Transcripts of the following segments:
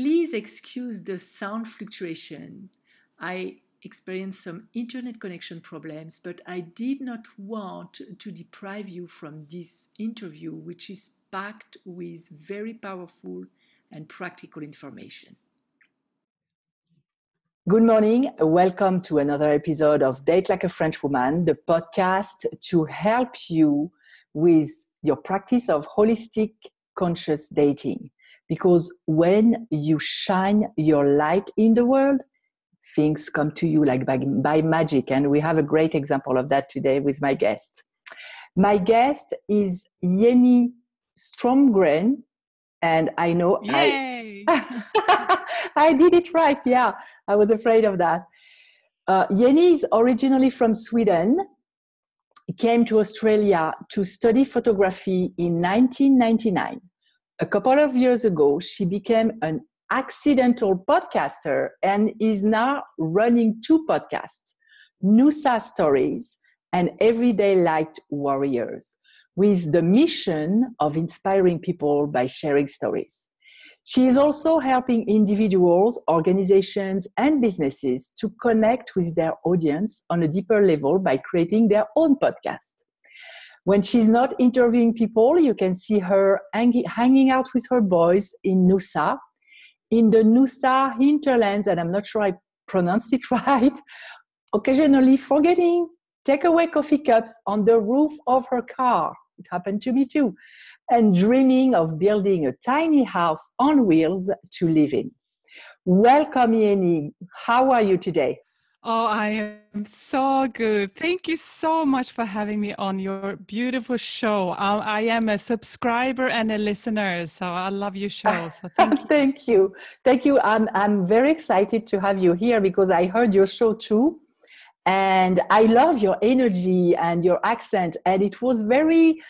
Please excuse the sound fluctuation. I experienced some internet connection problems, but I did not want to deprive you from this interview, which is packed with very powerful and practical information. Good morning. Welcome to another episode of Date Like a French Woman, the podcast to help you with your practice of holistic conscious dating. Because when you shine your light in the world, things come to you like by magic. And we have a great example of that today with my guest. My guest is Yenny Stromgren. And I know Yay! I did it right. Yeah, I was afraid of that. Yenny is originally from Sweden. He came to Australia to study photography in 1999. A couple of years ago, she became an accidental podcaster and is now running two podcasts, Noosa Stories and Everyday Light Warriors, with the mission of inspiring people by sharing stories. She is also helping individuals, organizations, and businesses to connect with their audience on a deeper level by creating their own podcast. When she's not interviewing people, you can see her hanging out with her boys in Noosa, in the Noosa hinterlands, and I'm not sure I pronounced it right, occasionally forgetting takeaway coffee cups on the roof of her car. It happened to me too. And dreaming of building a tiny house on wheels to live in. Welcome, Yenny. How are you today? Oh, I am so good. Thank you so much for having me on your beautiful show. I am a subscriber and a listener, so I love your show. So thank you. Thank you. Thank you. I'm very excited to have you here because I heard your show too. And I love your energy and your accent. And it was very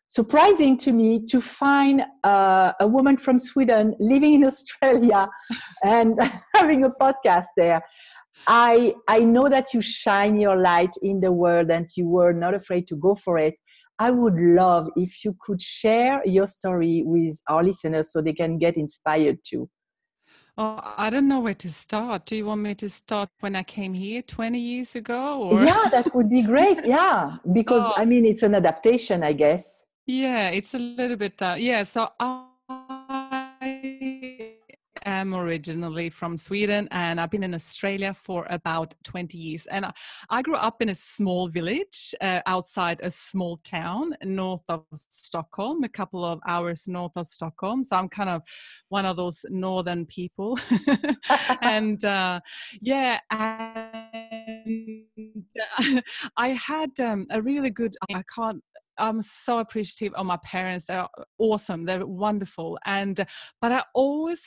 surprising to me to find a woman from Sweden living in Australia and having a podcast there. I know that you shine your light in the world and you were not afraid to go for it. I would love if you could share your story with our listeners so they can get inspired too. Oh, I don't know where to start. Do you want me to start when I came here 20 years ago? Or? Yeah, that would be great. Yeah, because I mean, it's an adaptation, I guess. Yeah, it's a little bit, so I am originally from Sweden and I've been in Australia for about 20 years. And I grew up in a small village outside a small town north of Stockholm, a couple of hours north of Stockholm. So I'm kind of one of those northern people. And and I had a really good, I'm so appreciative of my parents. They're awesome. They're wonderful. But I always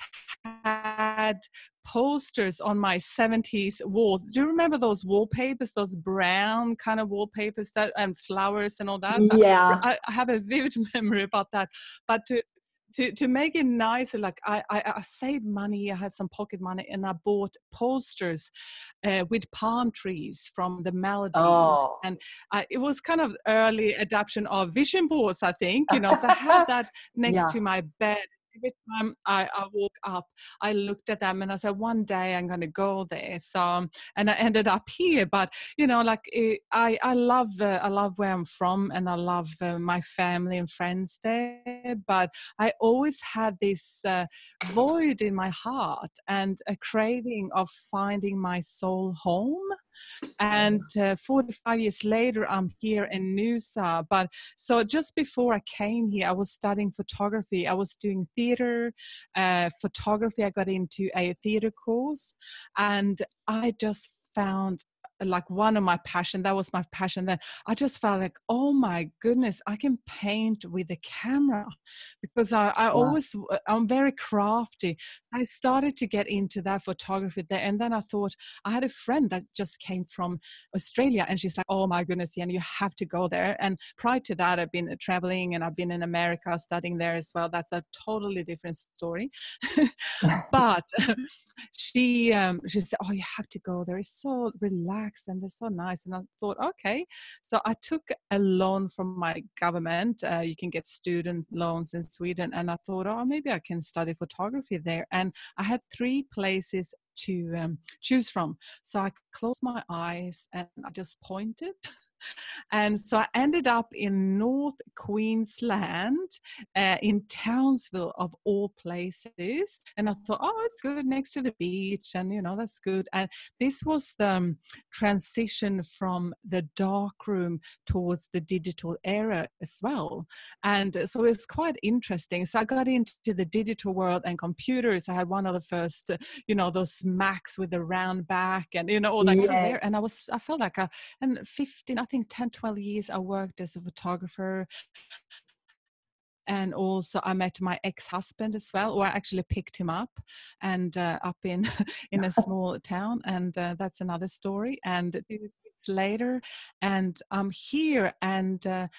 had posters on my 70s walls. Do you remember those wallpapers, those brown kind of wallpapers and flowers and all that? So yeah. I have a vivid memory about that. But to make it nicer, like I saved money, I had some pocket money, and I bought posters with palm trees from the Maldives. Oh. And it was kind of early adoption of vision boards, I think, so I had that next to my bed. Every time I woke up, I looked at them and I said, one day I'm going to go there. So, and I ended up here. But, I love where I'm from and I love my family and friends there. But I always had this void in my heart and a craving of finding my soul home. And 45 years later, I'm here in Noosa. But so just before I came here, I was studying photography. I was doing theater, photography. I got into a theater course, and I just found like one of my passion. That was my passion. Then I just felt like, oh my goodness, I can paint with a camera because I'm very crafty. I started to get into that photography there. And then I thought, I had a friend that just came from Australia and she's like, oh my goodness, Yenny, you have to go there. And prior to that, I've been traveling and I've been in America studying there as well. That's a totally different story. But she said, oh, you have to go there. It's so relaxed. relaxed and they're so nice. And I thought, okay. So I took a loan from my government. You can get student loans in Sweden. And I thought, oh, maybe I can study photography there. And I had 3 places to choose from. So I closed my eyes and I just pointed. And so I ended up in North Queensland, in Townsville of all places. And I thought, oh, it's good next to the beach. And, you know, that's good. And this was the transition from the dark room towards the digital era as well. And so it's quite interesting. So I got into the digital world and computers. I had one of the first, you know, those Macs with the round back and, you know, all that kind of there. And I felt like and 15, I think 10, 12 years, I worked as a photographer. And also I met my ex-husband as well, or I actually picked him up and up in in a small town. And that's another story. And 2 weeks later, and I'm here and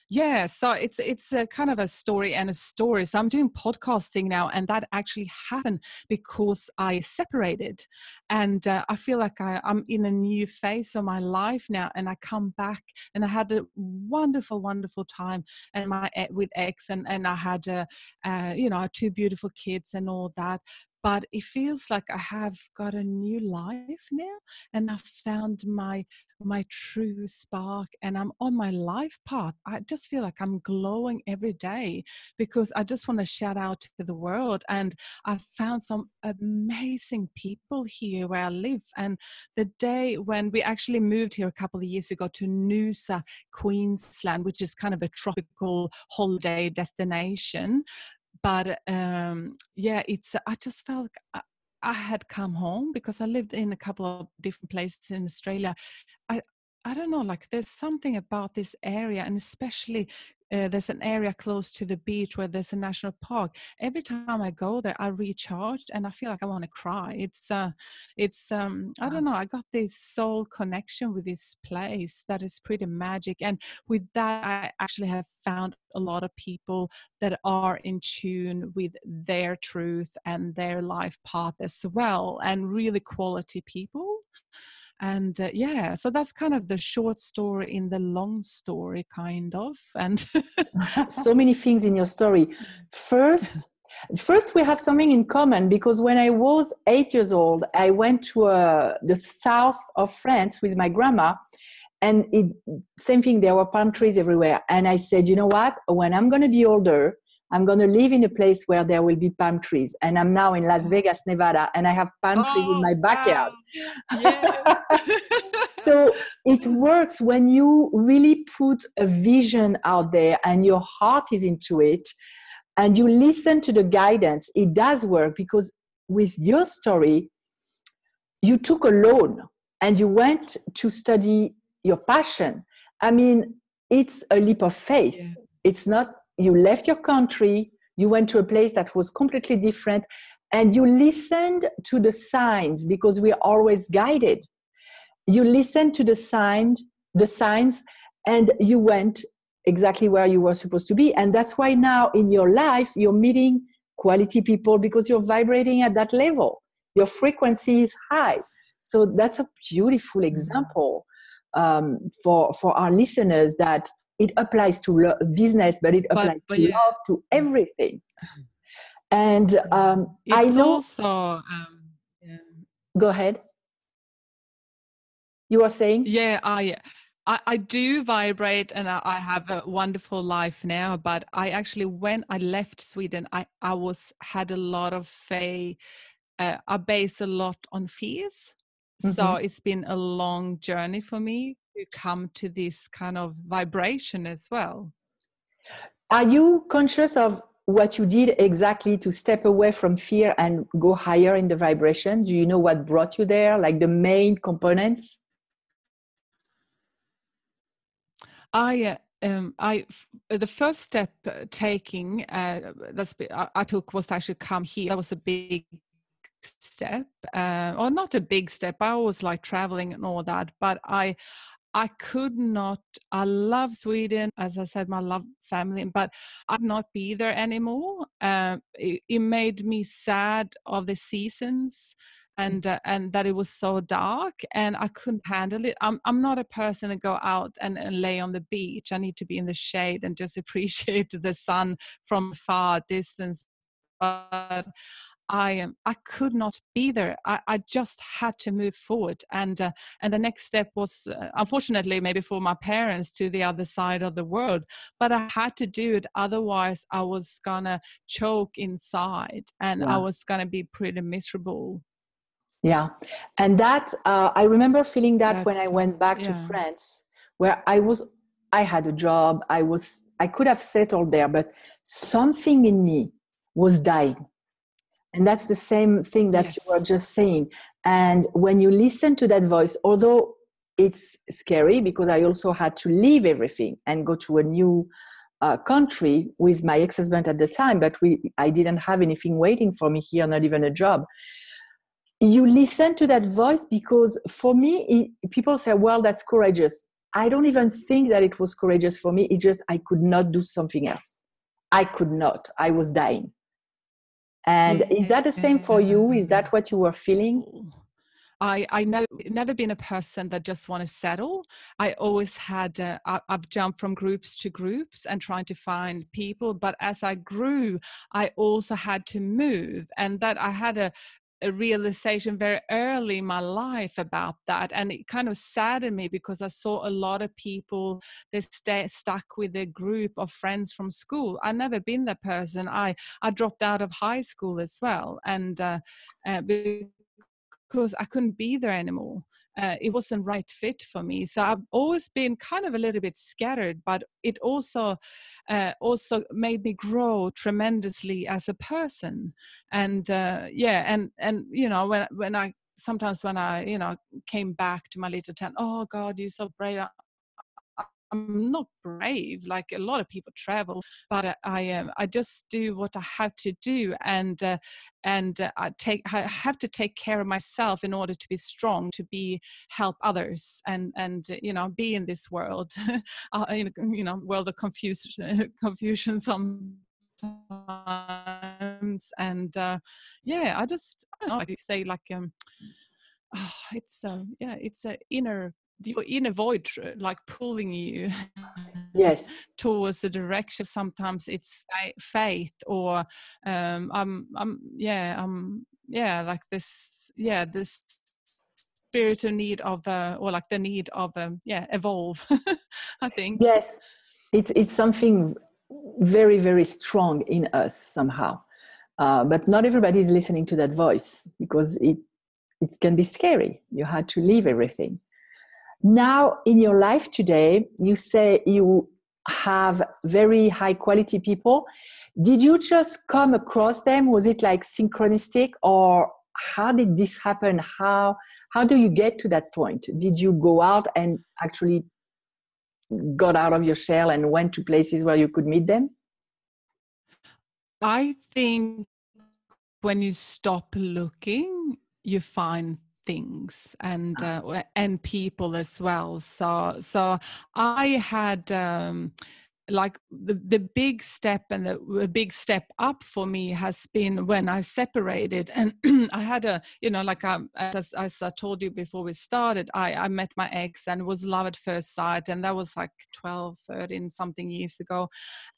yeah, so it's a kind of a story and a story. So I'm doing podcasting now, and that actually happened because I separated, and I feel like I'm in a new phase of my life now, and I come back, and I had a wonderful, wonderful time, and with ex, and I had you know, 2 beautiful kids and all that. But it feels like I have got a new life now, and I found my true spark, and I'm on my life path. I just feel like I'm glowing every day because I just want to shout out to the world. And I found some amazing people here where I live. And the day when we actually moved here a couple of years ago to Noosa, Queensland, which is kind of a tropical holiday destination. But yeah, I just felt like I had come home because I lived in a couple of different places in Australia. I I don't know, like there's something about this area, and especially there's an area close to the beach where there's a national park. Every time I go there, I recharge, and I feel like I want to cry. I don't know. I got this soul connection with this place that is pretty magic, and with that, I actually have found a lot of people that are in tune with their truth and their life path as well, and really quality people. And yeah, so that's kind of the short story in the long story, kind of. And so many things in your story. First, we have something in common, because when I was 8 years old, I went to the south of France with my grandma, and same thing, there were palm trees everywhere. And I said, you know what, when I'm going to be older, I'm going to live in a place where there will be palm trees. And I'm now in Las Vegas, Nevada, and I have palm trees in my backyard. Wow. Yeah. So it works when you really put a vision out there and your heart is into it and you listen to the guidance. It does work, because with your story, you took a loan and you went to study your passion. I mean, it's a leap of faith. Yeah. It's not, you left your country, you went to a place that was completely different, and you listened to the signs, because we are always guided. You listened to the signs, and you went exactly where you were supposed to be. And that's why now in your life, you're meeting quality people, because you're vibrating at that level. Your frequency is high. So that's a beautiful example for our listeners, that it applies to business, but it applies to love, to everything. And it's also yeah. Go ahead. You were saying? Yeah, I do vibrate, and I have a wonderful life now. But I actually, when I left Sweden, I had a lot of faith. I base a lot on fears. Mm-hmm. So it's been a long journey for me to come to this kind of vibration as well. Are you conscious of what you did exactly to step away from fear and go higher in the vibration? Do you know what brought you there, like the main components? The first step taking I took was to actually come here. That was a big step, or not a big step. I was like traveling and all that, but I I could not, I love Sweden, as I said, my love family, but I could not be there anymore. It made me sad of the seasons, and that it was so dark, and I couldn't handle it. I'm not a person that go out and lay on the beach. I need to be in the shade and just appreciate the sun from far distance. But I could not be there. I just had to move forward, and the next step was, unfortunately, maybe for my parents, to the other side of the world. But I had to do it, otherwise I was gonna choke inside, and I Yeah. was gonna be pretty miserable. Yeah. And that, I remember feeling that when I That's went back to yeah. France, where I had a job, I could have settled there, but something in me was dying. And that's the same thing that you were Yes. just saying. And when you listen to that voice, although it's scary, because I also had to leave everything and go to a new country with my ex-husband at the time, but I didn't have anything waiting for me here, not even a job. You listen to that voice, because for me, people say, well, that's courageous. I don't even think that it was courageous for me. It's just I could not do something else. I could not. I was dying. And is that the same for you? Is that what you were feeling? I never been a person that just want to settle. I always had, I've jumped from groups to groups and trying to find people. But as I grew, I also had to move, and that I had a realization very early in my life about that, and it kind of saddened me, because I saw a lot of people, they stuck with a group of friends from school. I never been that person. I dropped out of high school as well, and because I couldn't be there anymore. It wasn't right fit for me. So I've always been kind of a little bit scattered, but it also made me grow tremendously as a person. And and you know, when I sometimes when I, you know, came back to my little town, oh God, you're so brave. I'm not brave like a lot of people travel, but I just do what I have to do, and I have to take care of myself in order to be strong, to help others, and you know, be in this world, you know, world of confusion sometimes, and I don't know, like you say, like it's it's a inner, your inner void, like pulling you Yes. towards a direction. Sometimes it's faith, or like this spiritual need of or like the need of evolve. I think. Yes. It's something very, very strong in us somehow. But not everybody is listening to that voice, because it can be scary. You had to leave everything. Now, in your life today, you say you have very high quality people. Did you just come across them? Was it like synchronistic, or how did this happen? How do you get to that point? Did you go out and actually got out of your shell and went to places where you could meet them? I think when you stop looking, you find things, and people as well. So I had like the big step, and the big step up for me has been when I separated, and I had a, you know, like as I told you before we started, I met my ex, and it was love at first sight, and that was like 12, 13 something years ago,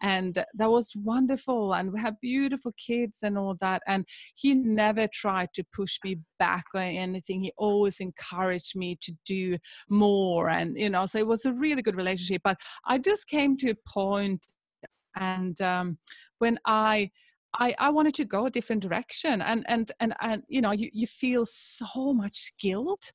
and that was wonderful, and we have beautiful kids and all that, and he never tried to push me back or anything. He always encouraged me to do more, and you know, so it was a really good relationship. But I just came to a point, and when I wanted to go a different direction, and you know, you feel so much guilt,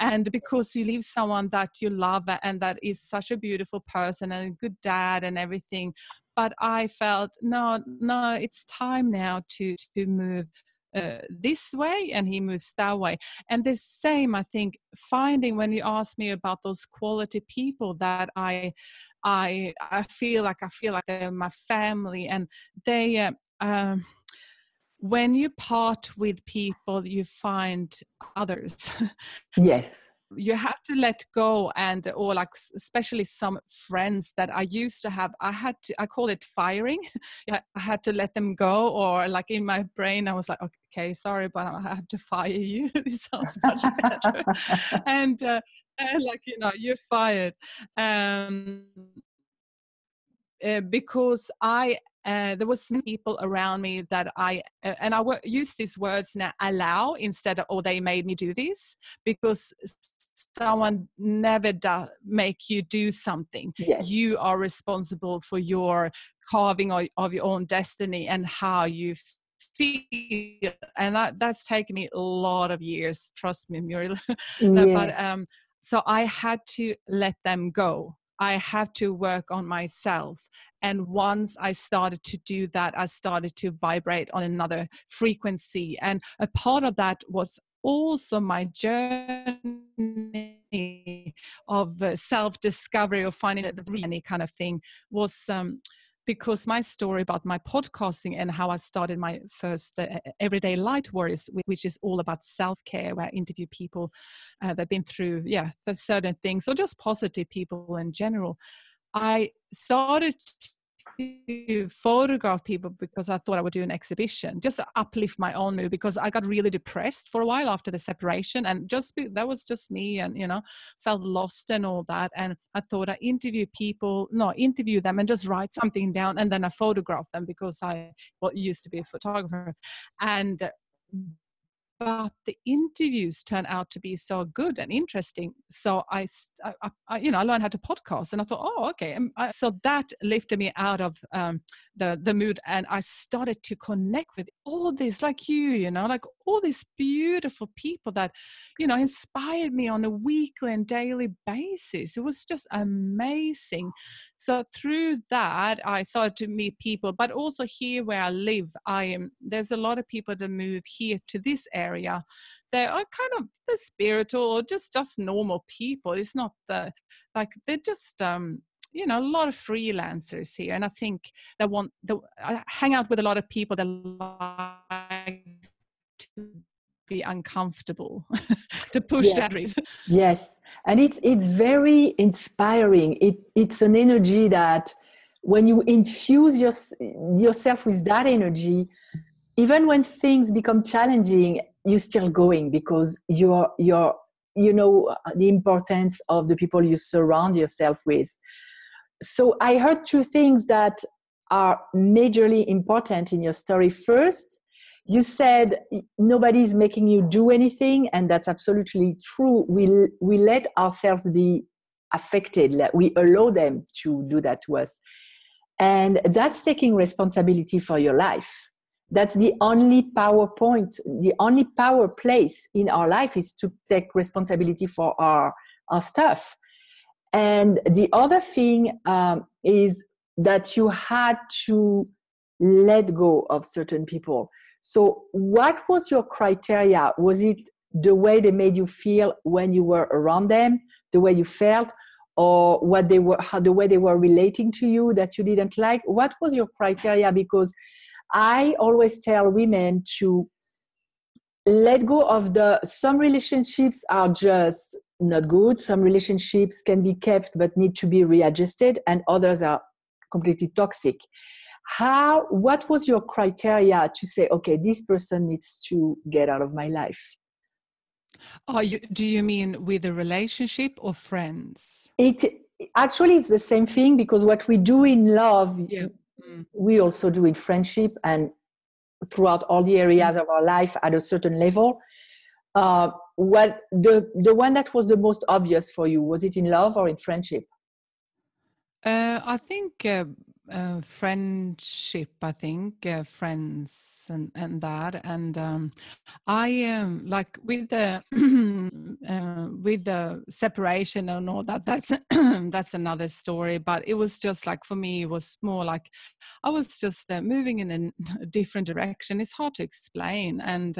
and because you leave someone that you love and that is such a beautiful person and a good dad and everything. But I felt no, it's time now to move this way, and he moves that way. And the same, I think, finding, when you ask me about those quality people that I feel like they're my family, and they when you part with people, you find others. Yes. you have to let go, and or like especially some friends that I used to have, I call it firing. Yeah, I had to let them go, or like in my brain I was like, okay, sorry, but I have to fire you. This sounds much better. And like, you're fired. um because there was some people around me that and I use these words now, allow instead of, or they made me do this, because someone never make you do something. Yes. You are responsible for your carving of your own destiny and how you feel, and that's taken me a lot of years, trust me, Muriel. But Yes. so I had to let them go. I have to work on myself. And once I started to do that, I started to vibrate on another frequency. And a part of that was also my journey of self-discovery, of finding that the any kind of thing was because my story about my podcasting and how I started my first Everyday Light Warriors, which is all about self-care, where I interview people that have been through, certain things, or just positive people in general. I started to photograph people because I thought I would do an exhibition, just to uplift my own mood, because I got really depressed for a while after the separation, and that was just me, and felt lost and all that. And I thought I interview them and just write something down, and then I photograph them, because I used to be a photographer. And but the interviews turned out to be so good and interesting. So I learned how to podcast, and I thought, oh, okay. So that lifted me out of the mood, and I started to connect with all this, like like all these beautiful people that, inspired me on a weekly and daily basis. It was just amazing. So through that, I started to meet people, but also here where I live, there's a lot of people that move here to this area. They are kind of the spiritual, or just normal people. It's not they're just a lot of freelancers here, and I think I hang out with a lot of people that like to be uncomfortable, to push Yes. boundaries. Yes, and it's very inspiring. It's an energy that when you infuse yourself with that energy, even when things become challenging, you're still going, because you know the importance of the people you surround yourself with. So I heard two things that are majorly important in your story. First, you said nobody's making you do anything, and that's absolutely true. We let ourselves be affected. We allow them to do that to us. And that's taking responsibility for your life. That's the only power point, the only power place in our life, is to take responsibility for our stuff. And the other thing is that you had to let go of certain people. So what was your criteria? Was it the way they made you feel when you were around them, the way you felt, or the way they were relating to you that you didn't like? What was your criteria? Because I always tell women to let go of some relationships are just not good. Some relationships can be kept but need to be readjusted, and others are completely toxic. What was your criteria to say, okay, this person needs to get out of my life? Do you mean with a relationship or friends? Actually, it's the same thing, because what we do in love, we also do in friendship, and throughout all the areas of our life at a certain level. What the one that was the most obvious for you, was it in love or in friendship? I think friendship. I think friends and that, and I am like with the with the separation and all that. That's that's another story. But it was just like, for me, it was more like I was just moving in a different direction. It's hard to explain, and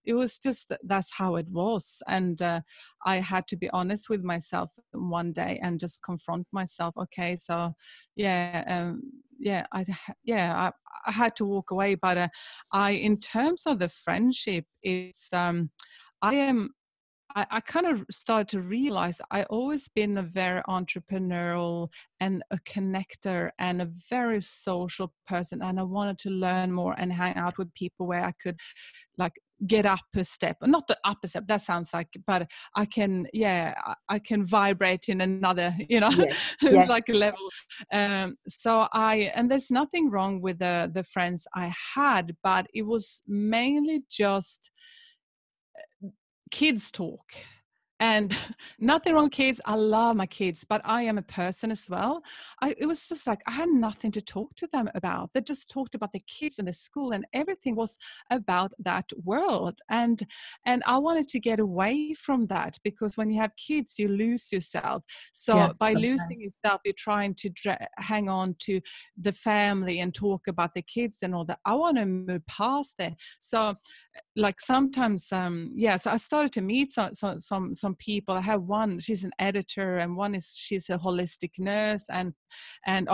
it was just that's how it was. And I had to be honest with myself one day and just confront myself. Okay, so I had to walk away. But in terms of the friendship, it's I I kind of started to realize I always been a very entrepreneurial and a connector and a very social person, and I wanted to learn more and hang out with people where I could like get up a step, not the up a step, that sounds like, but I can, yeah, I can vibrate in another, you know, Yes. Yes. like level. So and there's nothing wrong with the friends I had, but it was mainly just kids talk. And nothing wrong with kids. I love my kids, but I am a person as well. It was just like I had nothing to talk to them about. They just talked about the kids and the school, and everything was about that world. And I wanted to get away from that, because when you have kids, you lose yourself. So Yeah. by Sometimes. losing yourself, you're trying to hang on to the family and talk about the kids and all that. I want to move past that. So like sometimes so I started to meet some people. I have one, she's an editor, and one is she's a holistic nurse, and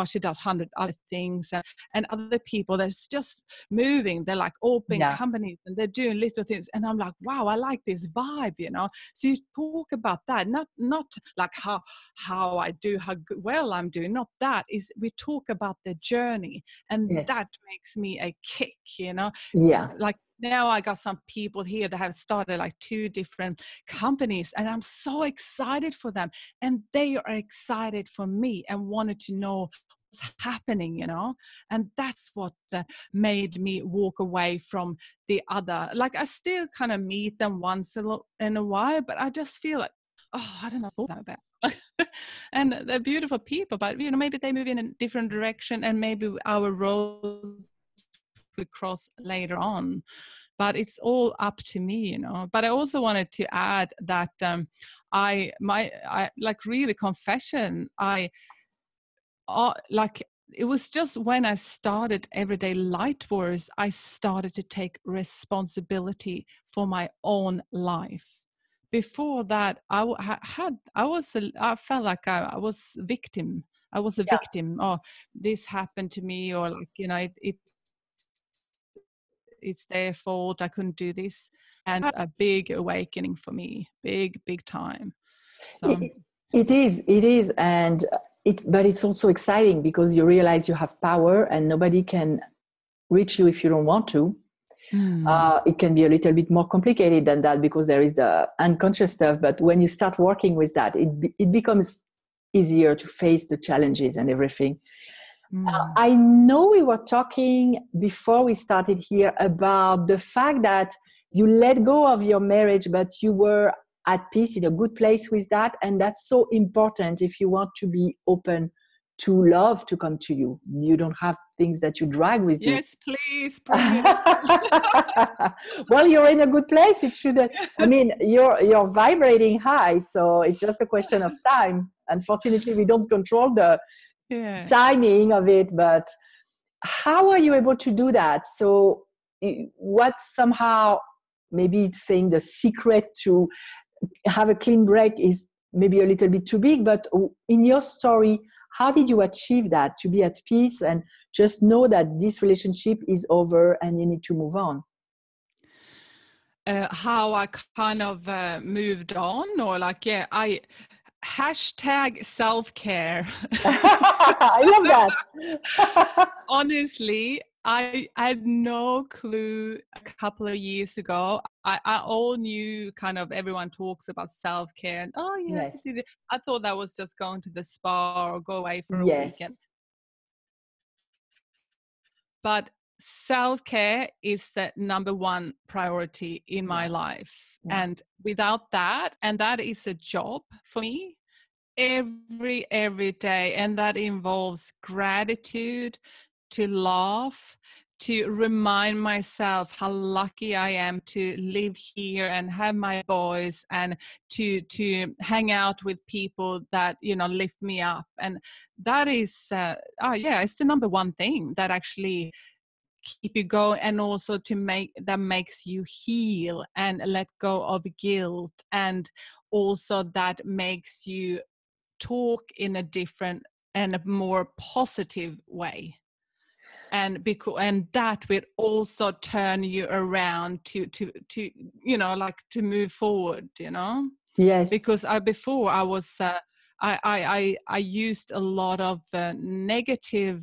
she does 100 other things, and other people that's just moving, they're like open Yeah. companies and they're doing little things, and I'm like, wow, I like this vibe, you know. So you talk about that, not like how I do, how well I'm doing, not that, is we talk about the journey, and Yes. that makes me a kick, you know. Yeah. Like now I got some people here that have started like 2 different companies, and I'm so excited for them, and they are excited for me and wanted to know what's happening, you know. And that's what made me walk away from the other. Like I still kind of meet them once in a while, but I just feel like, oh, I don't know what about. And they're beautiful people, but you know, maybe they move in a different direction, and maybe our roads we cross later on, but it's all up to me, you know. But I also wanted to add that I like, really, confession, like, it was just when I started Everyday Light Wars, I started to take responsibility for my own life. Before that, I felt like I was victim. I was a Yeah. victim. Oh, this happened to me, or like, you know, it's their fault, I couldn't do this. And a big awakening for me, big time. So It is, and but it's also exciting because you realize you have power and nobody can reach you if you don't want to. It can be a little bit more complicated than that because there is the unconscious stuff. But when you start working with that, it becomes easier to face the challenges and everything. I know we were talking before we started here about the fact that you let go of your marriage, but you were at peace, in a good place with that. And that's so important if you want to be open to love to come to you. You don't have things that you drag with you. yes, please bring it up. Well, you're in a good place. It should. I mean, you're vibrating high, so it's just a question of time. Unfortunately, we don't control the timing of it, but how are you able to do that? So what, somehow, maybe saying the secret to have a clean break is maybe a little bit too big, but in your story, how did you achieve that, to be at peace and just know that this relationship is over and you need to move on? How I kind of moved on, or like, I hashtag self-care. I love that. Honestly, I had no clue a couple of years ago. I all knew, kind of, everyone talks about self-care and, oh, you have to Yes. do this. I thought that was just going to the spa or go away for a weekend. Yes. But self-care is the number one priority in my life. Yeah. And without that, and that is a job for me every day, and that involves gratitude, to laugh, to remind myself how lucky I am to live here and have my boys, and to hang out with people that, you know, lift me up. And that is it's the number one thing that actually keep you going, and also that makes you heal and let go of guilt, and also that makes you talk in a different and a more positive way. and that will also turn you around to like to move forward, Yes. because before I was I used a lot of negative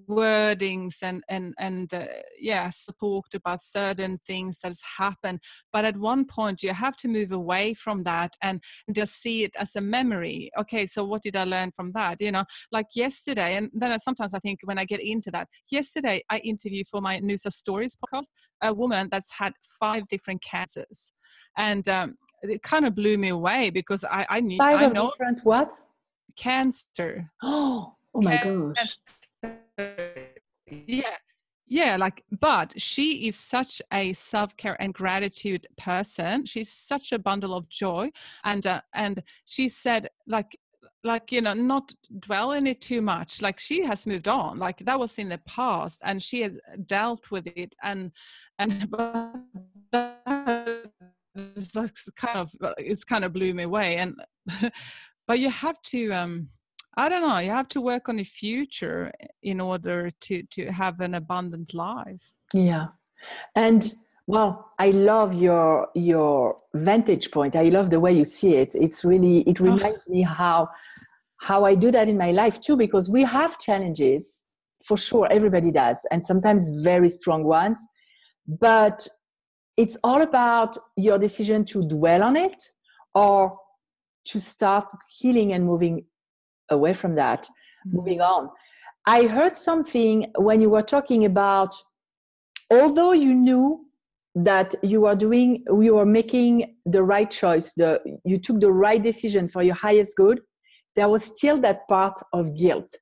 wordings and yes, talked about certain things that's happened, but at one point you have to move away from that and just see it as a memory. Okay, so what did I learn from that? Like yesterday, and then sometimes I think when I get into that, yesterday I interviewed for my Noosa Stories podcast a woman that's had 5 different cancers, and it kind of blew me away because I knew, 5 I of know different what? cancer. Oh my gosh. Yeah, yeah, like, but she is such a self-care and gratitude person. She's such a bundle of joy, and she said, like not dwell in it too much. Like, she has moved on, like that was in the past, and she has dealt with it, and but that's it's kind of blew me away. And but you have to I don't know, you have to work on the future in order to have an abundant life. Yeah. And well, I love your vantage point. I love the way you see it. It's really, it reminds me how I do that in my life too, because we have challenges, for sure, everybody does, and sometimes very strong ones. But it's all about your decision to dwell on it or to start healing and moving away from that, moving on. I heard something when you were talking about, although you knew that you were making the right choice, you took the right decision for your highest good, there was still that part of guilt.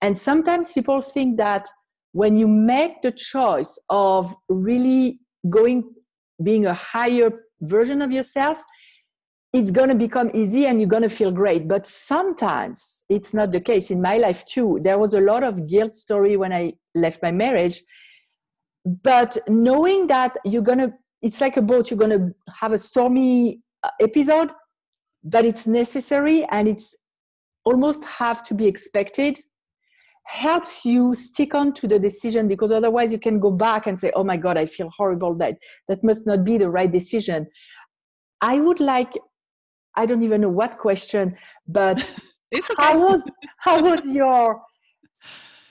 And sometimes people think that when you make the choice of really being a higher version of yourself, it's going to become easy and you're going to feel great. But sometimes it's not the case. In my life too, there was a lot of guilt story when I left my marriage. But knowing that it's like a boat, you're going to have a stormy episode, but it's necessary and it's almost have to be expected, helps you stick on to the decision, because otherwise you can go back and say, oh my God, I feel horrible. That must not be the right decision. I don't even know what question, but it's okay.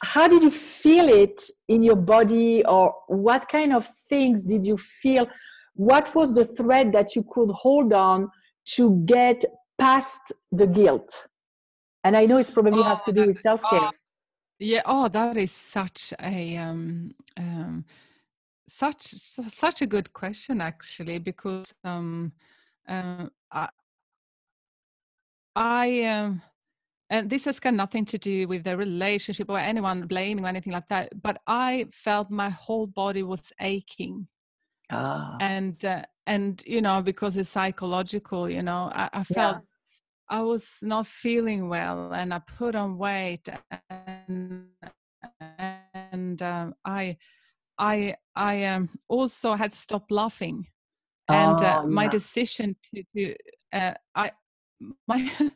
how did you feel it in your body, or what kind of things did you feel? What was the thread that you could hold on to get past the guilt? And I know it probably has to do with self-care. Yeah. That is such a such a good question, actually, because I and this has got nothing to do with the relationship or anyone blaming or anything like that, but I felt my whole body was aching. And because it's psychological, I felt I was not feeling well, and I put on weight, and I also had stopped laughing, and my decision to I my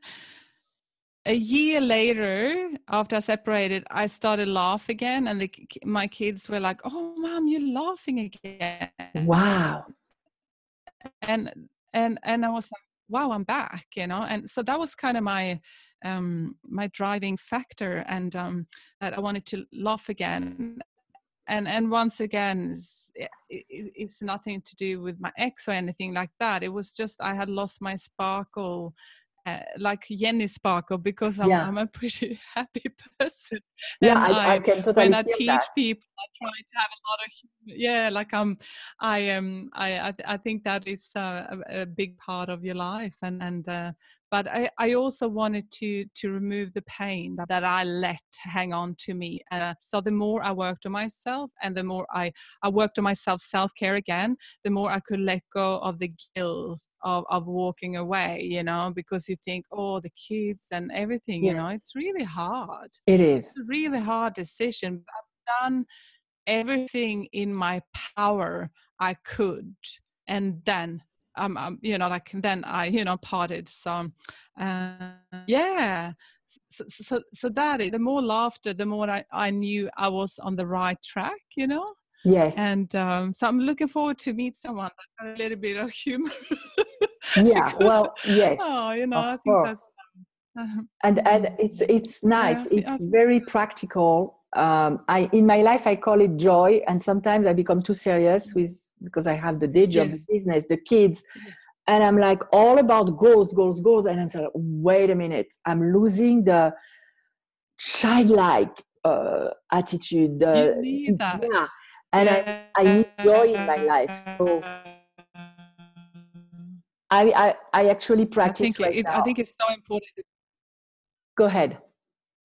a year later, after I separated, I started laugh again, and my kids were like, "Oh, Mom, you're laughing again!" Wow! And I was like, "Wow, I'm back!" And so that was kind of my my driving factor, and that I wanted to laugh again. And once again, it's nothing to do with my ex or anything like that. It was just I had lost my sparkle. Like Yenny sparkle, because I'm a pretty happy person. Yeah, And I can totally when I feel teach that. people, I try to have a lot of like I think that is a big part of your life, and but I also wanted to remove the pain that I let hang on to me. So the more I worked on myself, and the more I worked on myself, self-care again, the more I could let go of the guilt of walking away, because you think, oh, the kids and everything, it's really hard. It is. It's a really hard decision. I've done everything in my power I could. And then, then I, parted. So, yeah. So that is, the more laughter, the more I knew I was on the right track, Yes. And so I'm looking forward to meet someone that got a little bit of humor. Yeah. Because, Well, yes, I of think course. that's And it's nice. yeah. It's very practical. I in my life I call it joy, and sometimes I become too serious because I have the day job, Yeah. the business, the kids, and I'm like all about goals, and I'm like, wait a minute, I'm losing the childlike attitude. You need that. Yeah, and Yeah. I need joy in my life. So I actually practice right I now. think it's so important. Go ahead.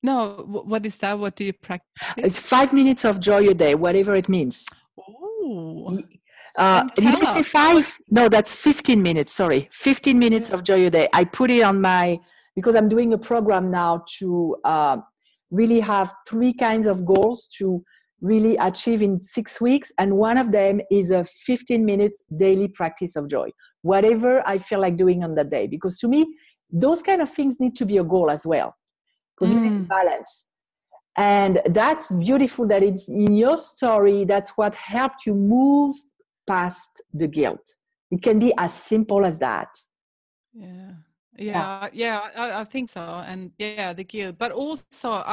No, what is that? What do you practice? It's 5 minutes of joy a day, whatever it means. Oh, and Did tell I say us. 5? No, that's 15 minutes. Sorry. 15 minutes of joy a day. I put it on because I'm doing a program now to really have 3 kinds of goals to really achieve in 6 weeks. And one of them is a 15 minutes daily practice of joy, whatever I feel like doing on that day. Because to me, those kind of things need to be a goal as well, because you need balance. And that's beautiful that it's in your story. That's what helped you move past the guilt. It can be as simple as that. I think so. And the guilt, but also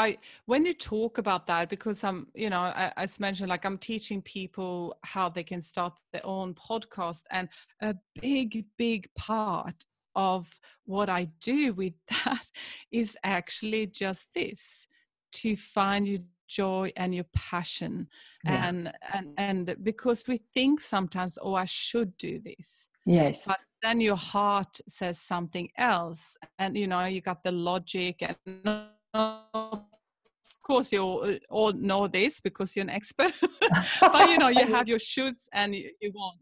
when you talk about that, because I'm, as mentioned, like I'm teaching people how they can start their own podcast, and a big part of what I do with that is actually just this, to find your joy and your passion. And because we think sometimes, oh, I should do this. Yes. But then your heart says something else, and you got the logic, and of course you all know this because you're an expert. But you have your shoulds and you won't.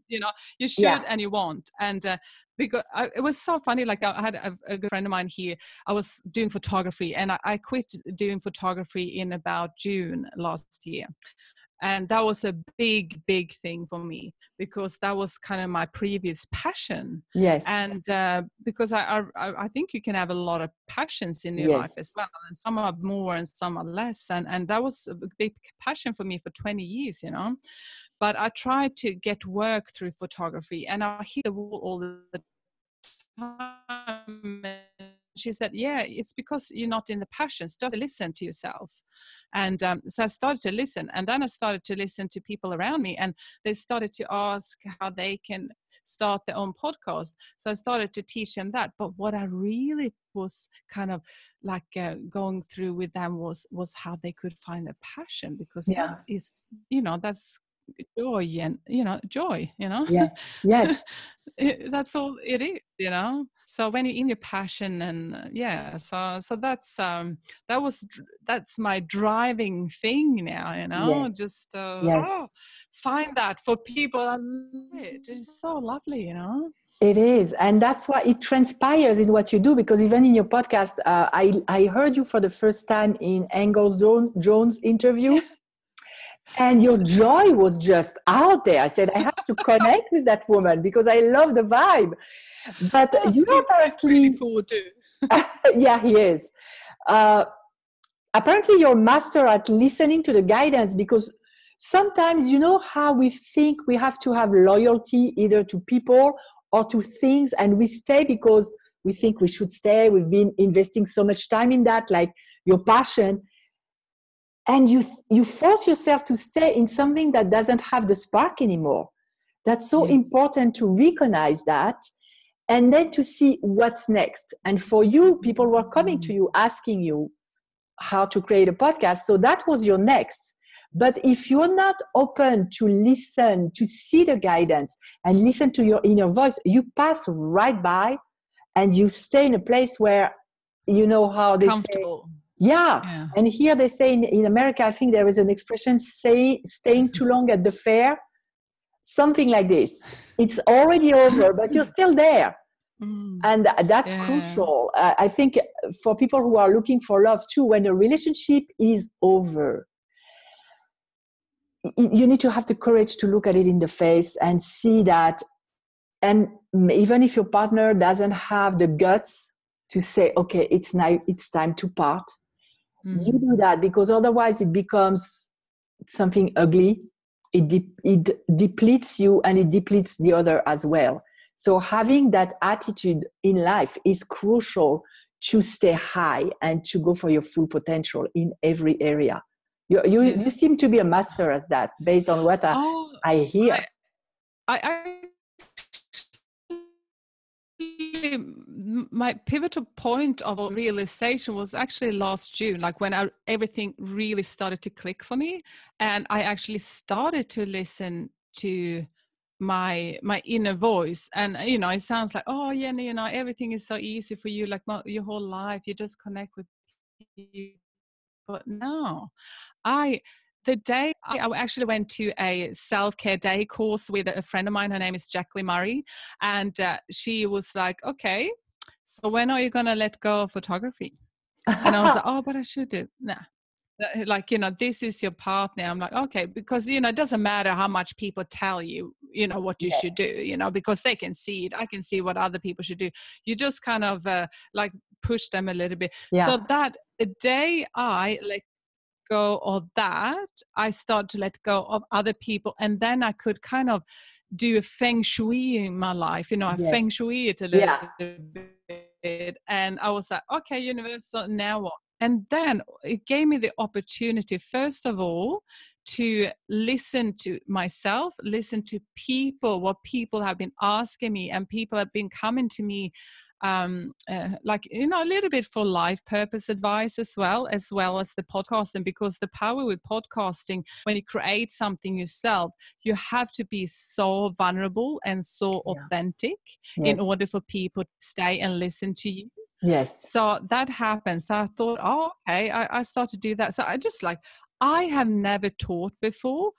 You should and you won't. And because it was so funny. Like I had a good friend of mine here. I was doing photography, and I quit doing photography in about June last year. And that was a big thing for me, because that was kind of my previous passion. Yes. And because I think you can have a lot of passions in your life as well, and some are more and some are less. And that was a big passion for me for 20 years, But I tried to get work through photography, and I hit the wall all the time. She said, it's because you're not in the passions. Just listen to yourself. And so I started to listen, and then I started to listen to people around me, and they started to ask how they can start their own podcast. So I started to teach them that. But what I really was kind of like going through with them was how they could find their passion, because that is, that's joy, and joy, Yes. That's all it is. So when you're in your passion, and so that's my driving thing now, just find that for people. I love it. It's so lovely. It is, and that's why it transpires in what you do. Because even in your podcast, I heard you for the first time in Angus Jones' interview. And your joy was just out there. I said, I have to connect with that woman because I love the vibe. But you apparently, cool too. Yeah, he is. Apparently, you're master at listening to the guidance, because sometimes how we think we have to have loyalty either to people or to things, and we stay because we think we should stay. We've been investing so much time in that, like your passion. And you force yourself to stay in something that doesn't have the spark anymore. That's so important to recognize that, and then to see what's next. And for you, people were coming to you asking you how to create a podcast. So that was your next. But if you're not open to listen, to see the guidance and listen to your inner voice, you pass right by, and you stay in a place where, how they comfortable. say, yeah. And here they say in America, I think there is an expression, staying too long at the fair, something like this. It's already over, but you're still there. And that's crucial. I think for people who are looking for love too, when a relationship is over, you need to have the courage to look at it in the face and see that. And even if your partner doesn't have the guts to say, okay, it's time to part. You Mm. do that, because otherwise it becomes something ugly. It depletes you, and it depletes the other as well. So having that attitude in life is crucial to stay high and to go for your full potential in every area. You seem to be a master at that, based on what I hear. I my pivotal point of realization was actually last June, like when everything really started to click for me, and I actually started to listen to my inner voice. And it sounds like, oh Yenny, everything is so easy for you, like your whole life you just connect with people. But no, the day I actually went to a self-care day course with a friend of mine. Her name is Jacqueline Murray. And she was like, okay, so when are you going to let go of photography? And I was like, oh, but I should do. Nah. Like, this is your path now. I'm like, okay, because, it doesn't matter how much people tell you, what you should do, because they can see it. I can see what other people should do. You just kind of like push them a little bit. Yeah. So that the day I let go of that, I start to let go of other people, and then I could kind of do a feng shui in my life. I feng shui it a little bit, and I was like, okay, universe, so now what? And then it gave me the opportunity, first of all, to listen to myself, listen to people, what people have been asking me, and people have been coming to me like a little bit for life purpose advice as well as the podcasting. Because the power with podcasting, when you create something yourself, you have to be so vulnerable and so authentic in order for people to stay and listen to you. So that happens. So I thought, oh, okay, I start to do that. So I have never taught before.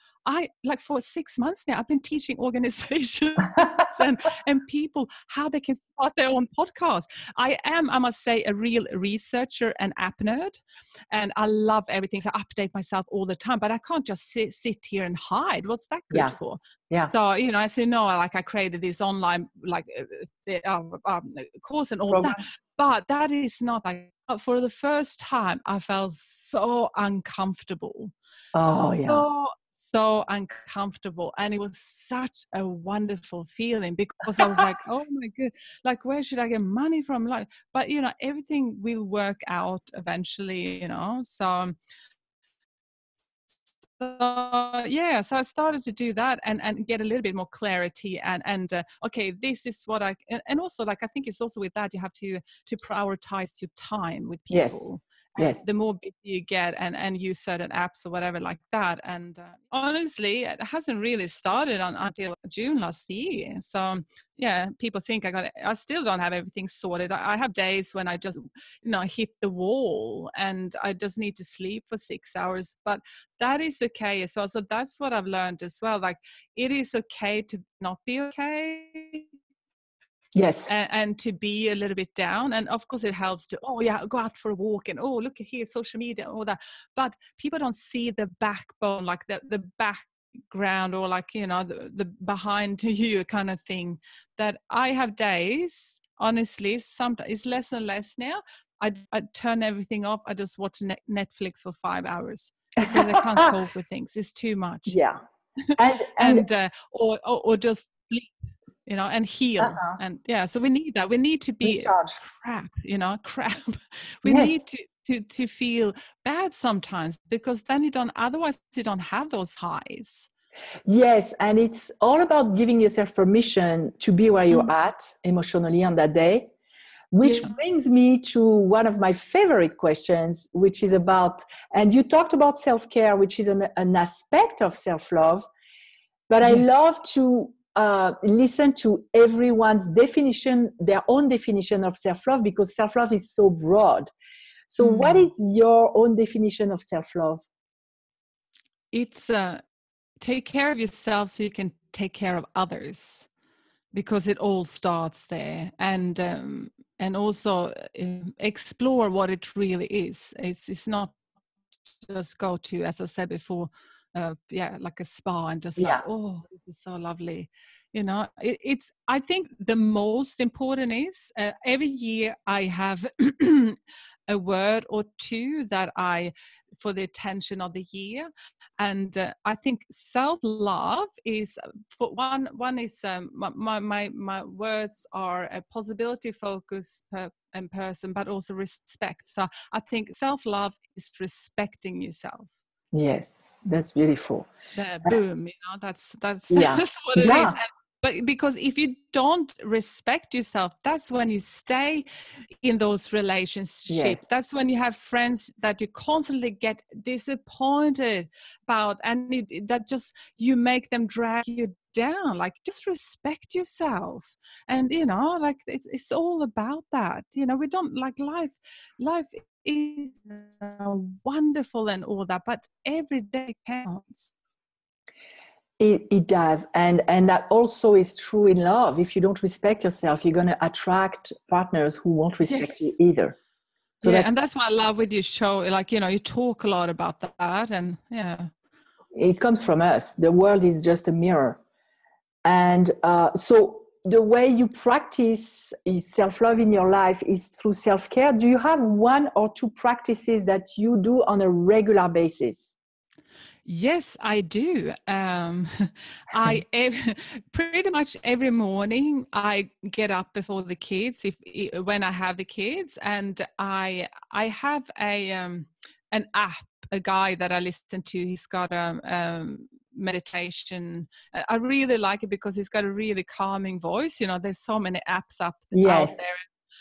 For 6 months now, I've been teaching organizations and people how they can start their own podcast. I must say, a real researcher and app nerd, and I love everything. So I update myself all the time, but I can't just sit here and hide. What's that good for? So, as you know, I created this online course and all program. That. But that is not for the first time, I felt so uncomfortable. So uncomfortable. And it was such a wonderful feeling, because I was like, oh my God, like, where should I get money from? But everything will work out eventually, so I started to do that and get a little bit more clarity and okay, this is what and also, I think it's also with that, you have to prioritize your time with people. The more busy you get and use certain apps or whatever like that. And honestly, it hasn't really started until June last year. So people think I still don't have everything sorted. I have days when I just hit the wall and I just need to sleep for 6 hours, but that is okay as well. So that's what I've learned as well. Like, it is okay to not be okay. And to be a little bit down. And of course it helps to, go out for a walk and, look at here, social media, all that. But people don't see the backbone, like the background, or the behind you kind of thing. That I have days, honestly, sometimes it's less and less now. I turn everything off. I just watch Netflix for 5 hours because I can't cope with things. It's too much. Or just sleep, and heal. And so we need that. We need to be crap. We need to feel bad sometimes, because then otherwise you don't have those highs. Yes, and it's all about giving yourself permission to be where you're at emotionally on that day, which brings me to one of my favorite questions, which is about, and you talked about self-care, which is an aspect of self-love, but I love to listen to everyone's definition, their own definition of self-love, because self-love is so broad. So what is your own definition of self-love? It's take care of yourself so you can take care of others, because it all starts there. And also explore what it really is. It's not just go to, as I said before, like a spa, and just like, Yeah. oh, this is so lovely. It's, I think the most important is every year I have a word or two that I, for the attention of the year. And I think self-love is, for one is my words are a possibility, focus, and person, but also respect. So I think self-love is respecting yourself. Yes, that's beautiful. The boom, that's Yeah. that's what it is. Yeah. But because if you don't respect yourself, that's when you stay in those relationships. Yes. That's when you have friends that you constantly get disappointed about, and that just, you make them drag you down. Like, just respect yourself. And like, it's all about that. We don't, like, life is wonderful and all that, but every day counts. It does. And that also is true in love. If you don't respect yourself, you're going to attract partners who won't respect Yes. you either. So Yeah, and that's what I love with your show. Like, you talk a lot about that, and yeah. it comes from us. The world is just a mirror. And so the way you practice self-love in your life is through self-care. Do you have one or two practices that you do on a regular basis? Yes, I do. Pretty much every morning I get up before the kids, when I have the kids, and I have an app, a guy that I listen to. He's got a meditation. I really like it because he's got a really calming voice. There's so many apps out Yes. there,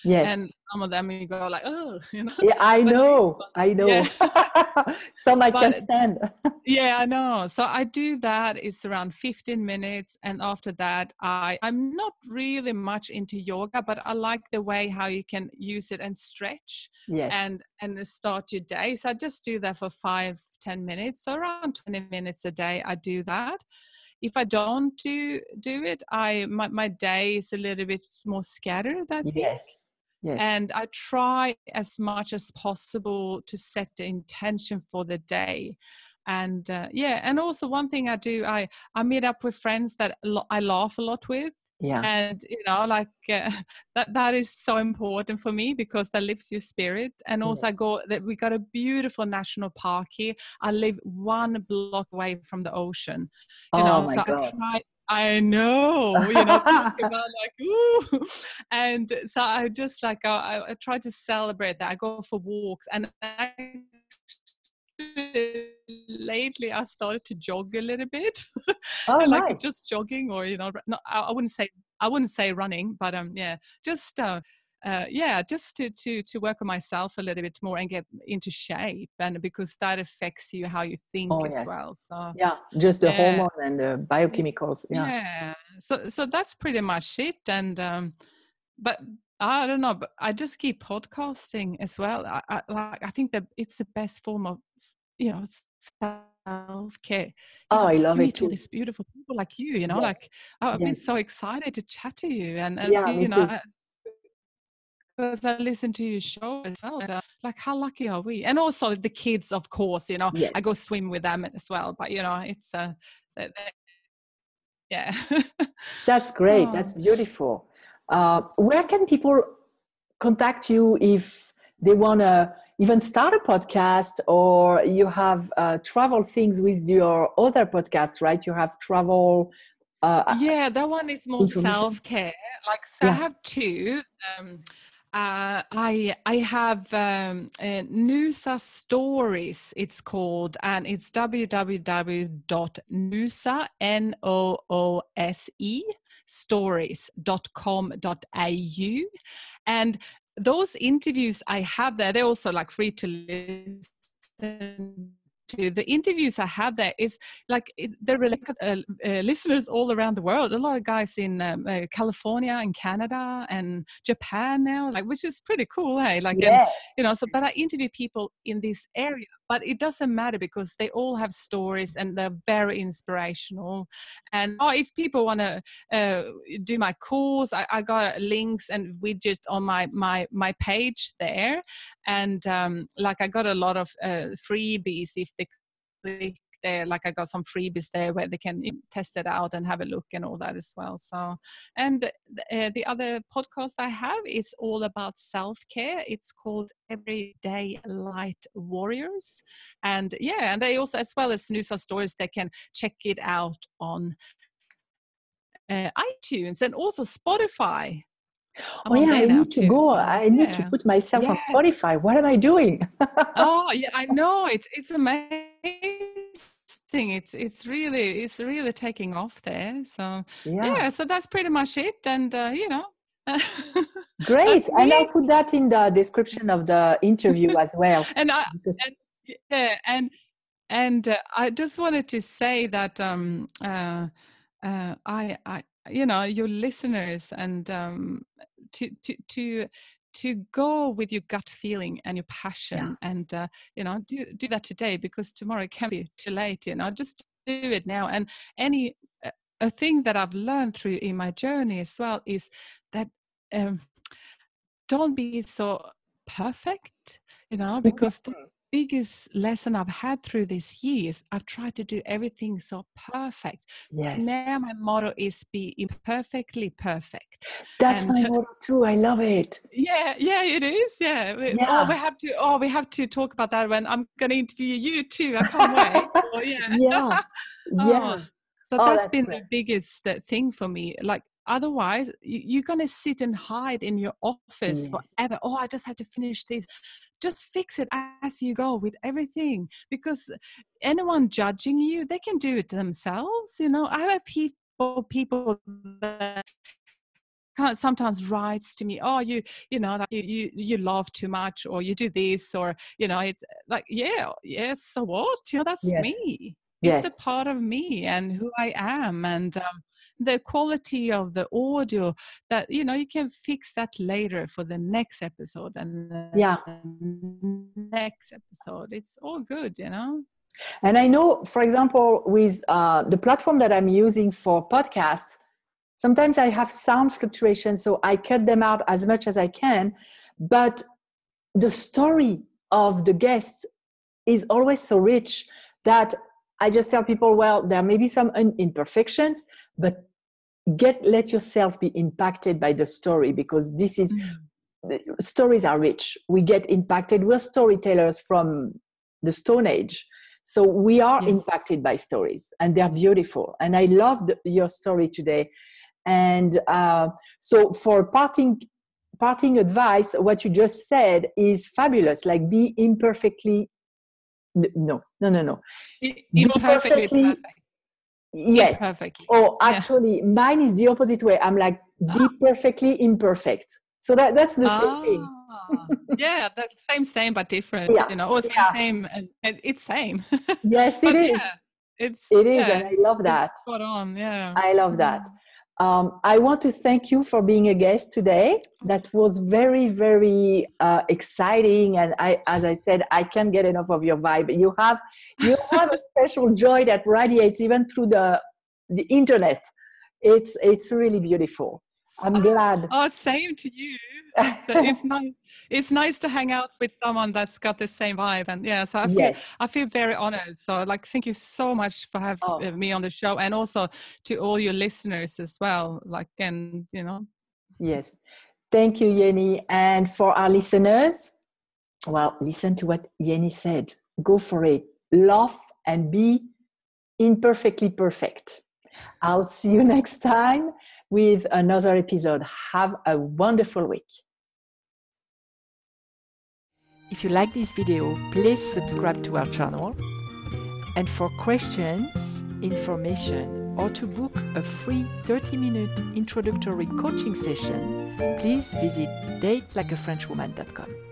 Yes. and some of them you go like, oh, Yeah, I But know. yeah. Some I can But stand. yeah, I know. So I do that. It's around 15 minutes. And after that, I'm not really much into yoga, but I like the way how you can use it and stretch Yes. and start your day. So I just do that for 5-10 minutes. So around 20 minutes a day, I do that. If I don't do it, my day is a little bit more scattered, I think. Yes. Yes. And I try as much as possible to set the intention for the day. And and also one thing I do, I meet up with friends that I laugh a lot with. Yeah. And like that is so important for me, because that lifts your spirit. And also we got a beautiful national park here. I live 1 block away from the ocean. Oh my So God. I know, talk about like, ooh. And so I just like, I try to celebrate that. I go for walks, and lately I started to jog a little bit. Oh, Like nice. just jogging, or no, I wouldn't say running, but just just to work on myself a little bit more and get into shape, and because that affects you how you think as Yes. well. So Yeah, just the hormone and the biochemicals. Yeah. so that's pretty much it. And but I don't know, but I just keep podcasting as well. I think that it's the best form of self-care. Oh, I love You it meet all too. these beautiful people like you. Yes. Like, I've been Yes. so excited to chat to you, and Yeah, me too. because I listen to your show as well. Like, how lucky are we? And also the kids, of course. Yes. I go swim with them as well. But it's yeah. That's great. Oh. That's beautiful. Where can people contact you if they want to even start a podcast, or you have travel things with your other podcasts, right? You have travel That one is more information. self-care. Like, so I Yeah. have two. I have Noosa Stories, it's called, and it's www.noosa, Noose, stories.com.au. And those interviews I have there, they're also like free to listen to. The interviews I have there is like they're listeners all around the world. A lot of guys in California and Canada and Japan now, like, which is pretty cool, hey? Like, Yeah. and so, but I interview people in this area, but it doesn't matter because they all have stories and they're very inspirational. And if people want to do my course, I got links and widgets on my page there. And like, I got a lot of freebies if they click there, like I got some freebies there where they can test it out and have a look and all that as well. So, and the other podcast I have is all about self-care. It's called Everyday Light Warriors. And yeah, and they also, as well as Noosa Stories, they can check it out on iTunes and also Spotify. I'm on there I now need to too. go. So, I need to put myself on Spotify. What am I doing? Oh yeah, I know. It's amazing. It's really taking off there. So yeah, so that's pretty much it. And Great. And I'll put that in the description of the interview as well. And I just wanted to say that I your listeners, and to go with your gut feeling and your passion, and do that today, because tomorrow it can be too late. Just do it now. And a thing that I've learned through in my journey as well is that don't be so perfect, because the biggest lesson I've had through these years, I've tried to do everything so perfect. Yes. So now my motto is be imperfectly perfect. That's my motto too. I love it. Yeah, it is. Yeah. We have to talk about that when I'm going to interview you too. I can't wait. So that's been the biggest thing for me. Like, otherwise, you're going to sit and hide in your office forever. Oh, I just have to finish this. Just fix it as you go with everything, because anyone judging you, they can do it themselves. I have people that sometimes writes to me, oh, you laugh too much, or you do this, or it's like, so what? That's me. It's a part of me and who I am, and the quality of the audio, that you can fix that later for the next episode, and next episode, it's all good. And I know, for example, with the platform that I'm using for podcasts, sometimes I have sound fluctuations, so I cut them out as much as I can. But the story of the guests is always so rich that I just tell people, well, there may be some imperfections, but let yourself be impacted by the story, because stories are rich. We get impacted. We're storytellers from the Stone Age. So we are impacted by stories, and they're beautiful. And I loved your story today. And so for parting advice, what you just said is fabulous. Like, be imperfectly, no. Imperfectly perfect. Yes. Imperfectly. Or actually, mine is the opposite way. I'm like, be perfectly imperfect. So that's the same thing. Yeah, that's same but different. Or same and it's same. Yes, it is. It is, and I love that. It's spot on. Yeah, I love that. I want to thank you for being a guest today. That was very, very exciting, and as I said, I can't get enough of your vibe. You have a special joy that radiates even through the internet. It's really beautiful. I'm glad. Oh, same to you. It's nice to hang out with someone that's got the same vibe, and so I feel very honored. So thank you so much for having me on the show, and also to all your listeners as well. Yes, thank you, Yenny. And for our listeners, well, listen to what Yenny said. Go for it. Laugh and be imperfectly perfect. I'll see you next time with another episode. Have a wonderful week. If you like this video, please subscribe to our channel. And for questions, information, or to book a free 30-minute introductory coaching session, please visit datelikeafrenchwoman.com.